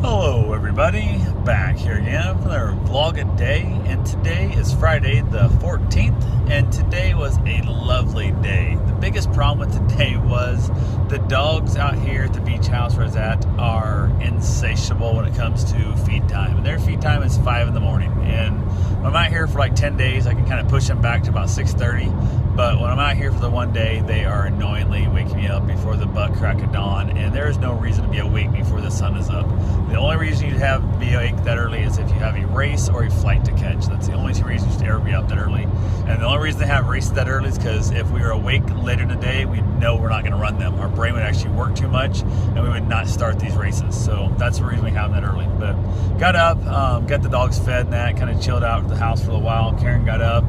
Hello everybody, back here again for another vlog a day, and today is Friday the 14th, and today was a lovely day. The biggest problem with today was the dogs out here at the beach house where I was at are insatiable when it comes to feed time, and their feed time is 5 in the morning, and when I'm out here for like 10 days I can kind of push them back to about 6:30, but when I'm out here for the one day they are annoyingly waking me up before the butt crack of dawn, and there is no reason to be awake before the sun is up. The only reason you have to be awake that early is if you have a race or a flight to catch. That's the only two reasons you should ever be up that early. And the only reason they have races that early is because if we were awake later in the day, we'd know we're not going to run them. Our brain would actually work too much, and we would not start these races. So that's the reason we have them that early. But got up, got the dogs fed and that, kind of chilled out at the house for a while. Karen got up,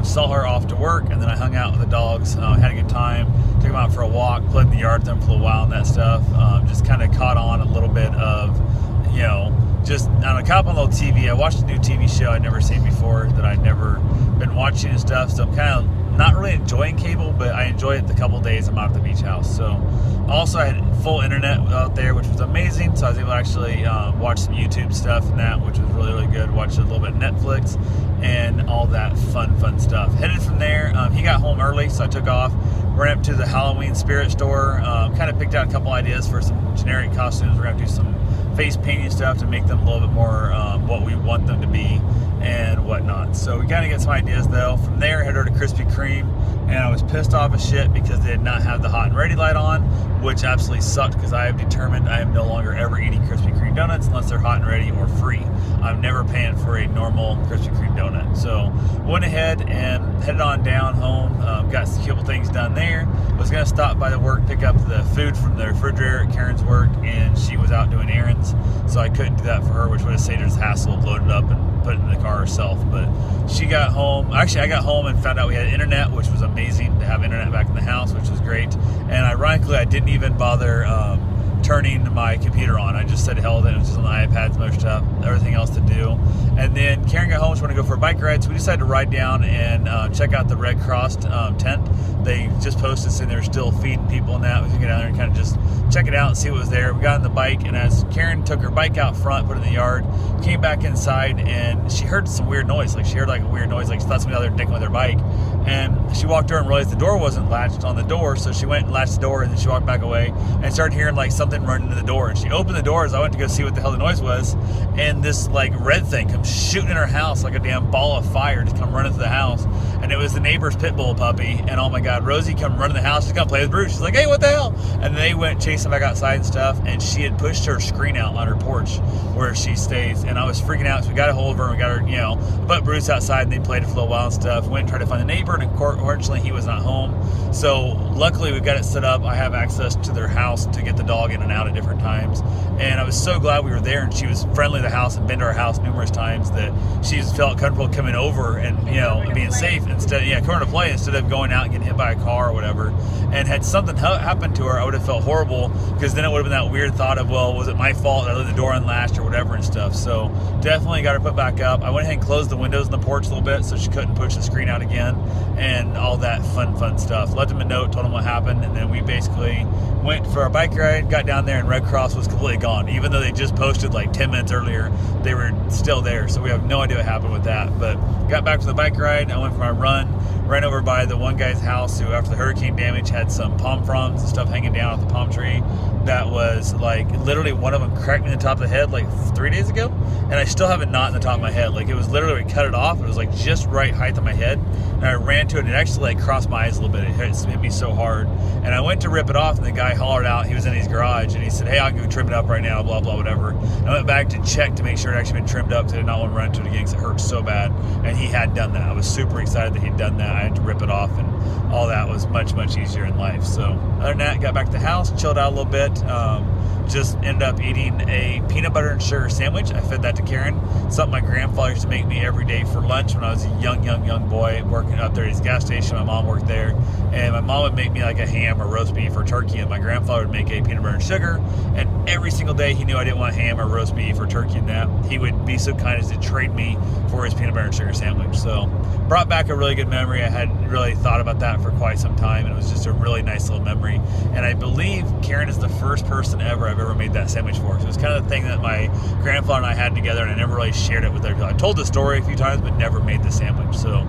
saw her off to work, and then I hung out with the dogs. Had a good time. Took them out for a walk, played in the yard with them for a while and that stuff. Just kind of caught on a little bit of, just on a couple little TV. I watched a new TV show I'd never seen before that I'd never been watching and stuff. So I'm kind of not really enjoying cable, but I enjoy it the couple days I'm out at the beach house. So also I had full internet out there, which was amazing. So I was able to actually watch some YouTube stuff and that, which was really, really good. Watched a little bit of Netflix and all that fun stuff. Headed from there, he got home early, so I took off. Went up to the Halloween Spirit store, kind of picked out a couple ideas for some generic costumes. We're going to do some face painting stuff to make them a little bit more what we want them to be and whatnot. So we kind of get some ideas though. From there, head over to Krispy Kreme, and I was pissed off as shit because they did not have the hot and ready light on, which absolutely sucked because I have determined I am no longer ever eating Krispy Kreme donuts unless they're hot and ready or free. I'm never paying for a normal Krispy Kreme donut. So went ahead and headed on down home, got a couple things done there. Was going to stop by the work, pick up the food from the refrigerator at Karen's work, and she was out doing errands, so I couldn't do that for her, which would have saved her this hassle of loading it up and put it in the car herself. But she got home. Actually, I got home and found out we had internet, which was amazing to have internet back in the house, which was great. And ironically, I didn't even bother turning my computer on. I just said hell with it. It was just on the iPad, some other stuff, everything else to do. And then Karen got home. She wanted to go for a bike ride, so we decided to ride down and check out the Red Cross tent. They just posted saying they're still feeding people and that. We could get down there and kind of just check it out and see what was there. We got on the bike, and as Karen took her bike out front, put it in the yard, came back inside, and she heard some weird noise. Like she heard like a weird noise, like she thought somebody out there dicking with her bike. And she walked over and realized the door wasn't latched on the door, so she went and latched the door, and then she walked back away and started hearing like something running to the door. And she opened the door as I went to go see what the hell the noise was, and this like red thing comes shooting in her house like a damn ball of fire, just come running to the house. And it was the neighbor's pit bull puppy, and oh my god, Rosie come running to the house. She's gonna play with Bruce. She's like, hey, what the hell? And they went chasing back outside and stuff, and she had pushed her screen out on her porch where she stays, and I was freaking out. So we got a hold of her, and we got her, put Bruce outside, and they played it for a little while and stuff. Went and tried to find the neighbor, and unfortunately he was not home. So luckily we got it set up. I have access to their house to get the dog in and out at different times, and I was so glad we were there. And she was friendly to the house and been to our house numerous times that she felt comfortable coming over and being safe instead coming to play instead of going out and getting hit by a car or whatever. And had something happened to her, I would have felt horrible, because then it would have been that weird thought of, well, was it my fault that I left the door unlatched or whatever and stuff. So definitely got her put back up. I went ahead and closed the windows in the porch a little bit so she couldn't push the screen out again, and all that fun stuff. Left him a note, told him what happened, and then we basically went for our bike ride, got down there, and Red Cross was completely gone. Even though they just posted like 10 minutes earlier, they were still there, so we have no idea what happened with that. But got back from the bike ride, I went for my run, ran over by the one guy's house who, after the hurricane damage, had some palm fronds and stuff hanging down off the palm tree that was like, literally one of them cracked me in the top of the head like 3 days ago, and I still have a knot in the top of my head. Like, it was literally, we cut it off, it was like just right height of my head, and I ran to it, and it actually like crossed my eyes a little bit. It hit me so hard, and I went to rip it off, and the guy hollered out. He was in his garage, and he said, hey, I'll go trim it up right now, blah blah whatever. And I went back to check to make sure it had actually been trimmed up, because I did not want to run into it again because it hurt so bad. And he had done that. I was super excited that he'd done that. I had to rip it off, and all that was much easier in life. So other than that, got back to the house, chilled out a little bit. Just ended up eating a peanut butter and sugar sandwich. I fed that to Karen. Something my grandfather used to make me every day for lunch when I was a young boy working up there at his gas station. My mom worked there, and my mom would make me like a ham or roast beef or turkey, and my grandfather would make a peanut butter and sugar. And every single day he knew I didn't want ham or roast beef or turkey and that, he would be so kind as to trade me for his peanut butter and sugar sandwich. So brought back a really good memory. I hadn't really thought about that for quite some time, and it was just a really nice little memory. And I believe Karen is the first person ever I've I've ever made that sandwich for. So it's kind of the thing that my grandfather and I had together, and I never really shared it with other people. I told the story a few times, but never made the sandwich. So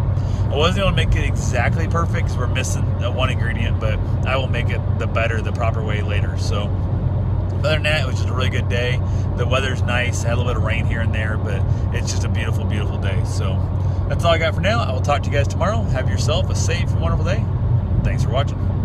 I wasn't able to make it exactly perfect because we're missing one ingredient, but I will make it the proper way later. So other than that, it was just a really good day. The weather's nice. Had a little bit of rain here and there, but it's just a beautiful, beautiful day. So that's all I got for now. I will talk to you guys tomorrow. Have yourself a safe and wonderful day. Thanks for watching.